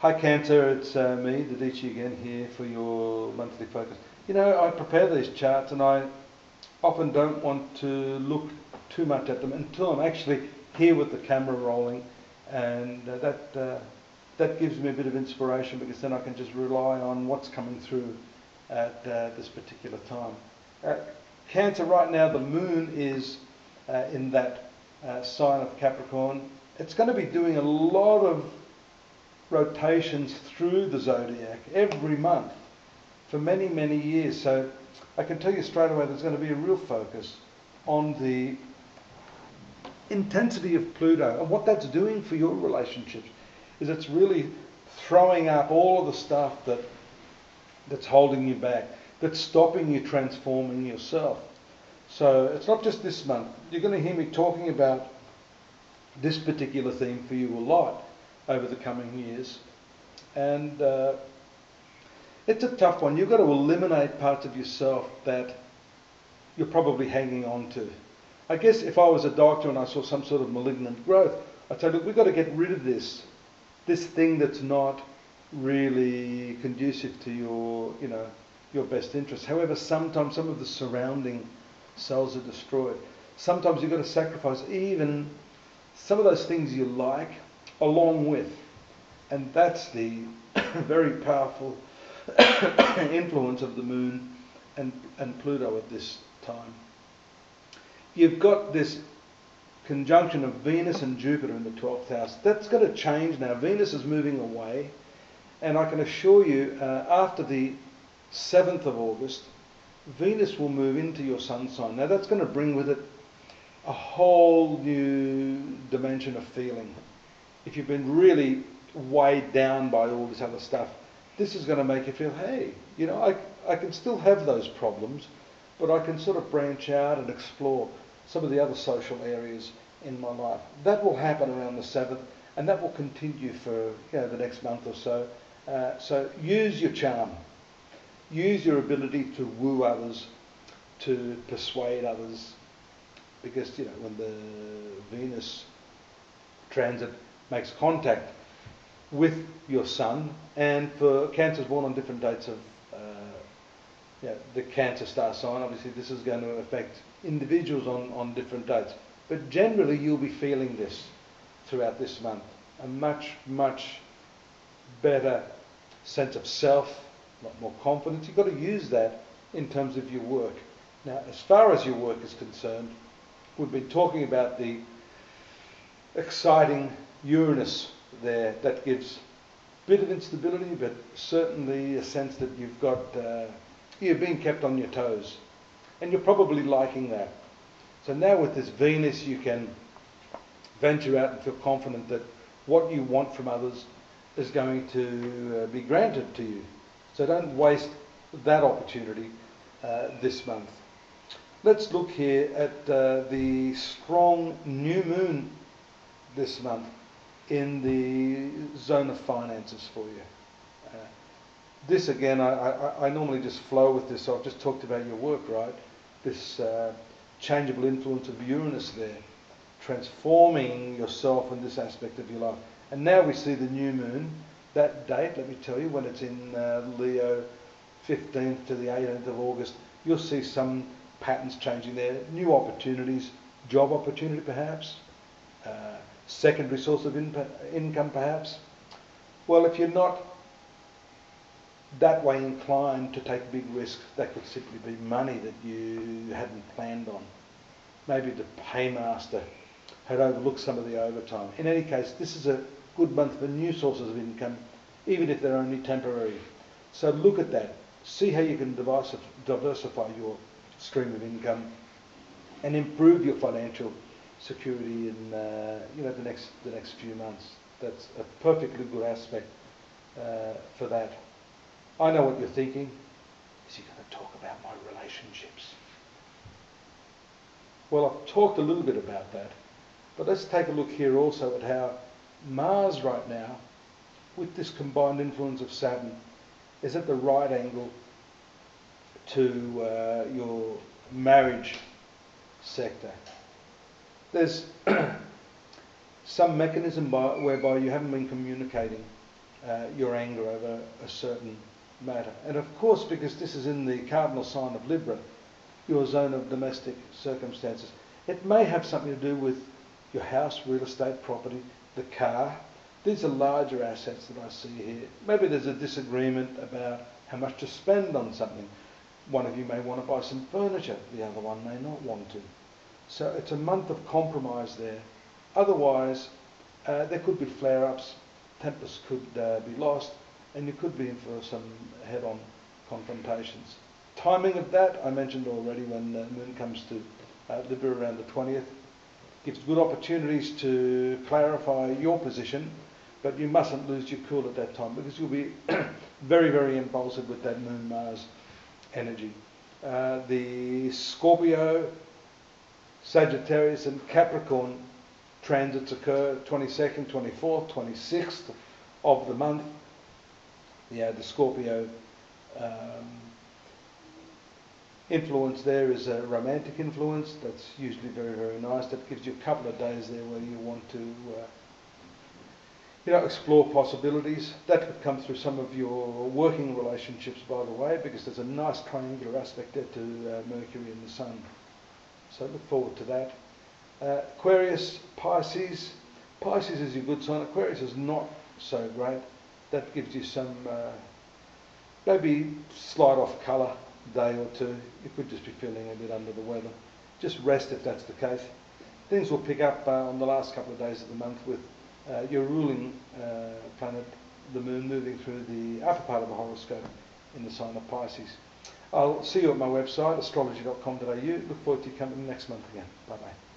Hi Cancer, it's me, Dadhichi again here for your monthly focus. You know, I prepare these charts and I often don't want to look too much at them until I'm actually here with the camera rolling, and that gives me a bit of inspiration, because then I can just rely on what's coming through at this particular time. Cancer, right now the moon is in that sign of Capricorn. It's going to be doing a lot of rotations through the zodiac every month for many, many years. So I can tell you straight away there's going to be a real focus on the intensity of Pluto, and what that's doing for your relationships is it's really throwing up all of the stuff that's holding you back, that's stopping you transforming yourself. So it's not just this month. You're going to hear me talking about this particular theme for you a lot over the coming years, and it's a tough one. You've got to eliminate parts of yourself that you're probably hanging on to. I guess if I was a doctor and I saw some sort of malignant growth, I'd say, look, we've got to get rid of this thing that's not really conducive to your best interests. However, sometimes some of the surrounding cells are destroyed. Sometimes you've got to sacrifice even some of those things you like along with. And that's the very powerful influence of the moon and Pluto at this time. You've got this conjunction of Venus and Jupiter in the 12th house. That's going to change now. Venus is moving away, and I can assure you after the 7th of August, Venus will move into your sun sign. Now that's going to bring with it a whole new dimension of feeling. If you've been really weighed down by all this other stuff, this is going to make you feel, hey, you know, I can still have those problems, but I can sort of branch out and explore some of the other social areas in my life. That will happen around the 7th, and that will continue for the next month or so. So use your charm. Use your ability to woo others, to persuade others, because when the Venus transit makes contact with your sun, and for Cancers born on different dates of the Cancer star sign, obviously this is going to affect individuals on different dates. But generally you'll be feeling this throughout this month. A much, much better sense of self, a lot more confidence. You've got to use that in terms of your work. Now, as far as your work is concerned, we've been talking about the exciting Uranus there that gives a bit of instability, but certainly a sense that you're being kept on your toes, and you're probably liking that. So now with this Venus, you can venture out and feel confident that what you want from others is going to be granted to you. So don't waste that opportunity this month. Let's look here at the strong new moon this month in the zone of finances for you. This again, I normally just flow with this, so I've just talked about your work, right? This changeable influence of Uranus there, transforming yourself in this aspect of your life. And now we see the new moon, that date, let me tell you, when it's in Leo, 15th to the 18th of August, you'll see some patterns changing there, new opportunities, job opportunity perhaps, secondary source of income perhaps. Well, if you're not that way inclined to take big risks, that could simply be money that you hadn't planned on. Maybe the paymaster had overlooked some of the overtime. In any case, this is a good month for new sources of income, even if they're only temporary. So look at that. See how you can diversify your stream of income and improve your financial security in the next few months. That's a perfectly good aspect for that. I know what you're thinking. Is he going to talk about my relationships? Well, I've talked a little bit about that, but let's take a look here also at how Mars right now, with this combined influence of Saturn, is at the right angle to your marriage sector. There's some mechanism whereby you haven't been communicating your anger over a certain matter. And of course, because this is in the cardinal sign of Libra, your zone of domestic circumstances, it may have something to do with your house, real estate, property, the car. These are larger assets that I see here. Maybe there's a disagreement about how much to spend on something. One of you may want to buy some furniture, the other one may not want to. So it's a month of compromise there. Otherwise, there could be flare-ups, tempers could be lost, and you could be in for some head-on confrontations. Timing of that, I mentioned already, when the moon comes to Libra around the 20th, gives good opportunities to clarify your position, but you mustn't lose your cool at that time, because you'll be very, very impulsive with that Moon-Mars energy. The Scorpio, Sagittarius and Capricorn transits occur 22nd, 24th, 26th of the month. The Scorpio influence there is a romantic influence. That's usually very, very nice. That gives you a couple of days there where you want to explore possibilities. That could come through some of your working relationships, by the way, because there's a nice triangular aspect there to Mercury and the Sun. So look forward to that. Aquarius, Pisces. Pisces is your good sign. Aquarius is not so great. That gives you some maybe slight off colour day or two. You could just be feeling a bit under the weather. Just rest if that's the case. Things will pick up on the last couple of days of the month with your ruling planet, the moon, moving through the upper part of the horoscope in the sign of Pisces. I'll see you at my website, astrology.com.au. Look forward to you coming next month again. Bye-bye.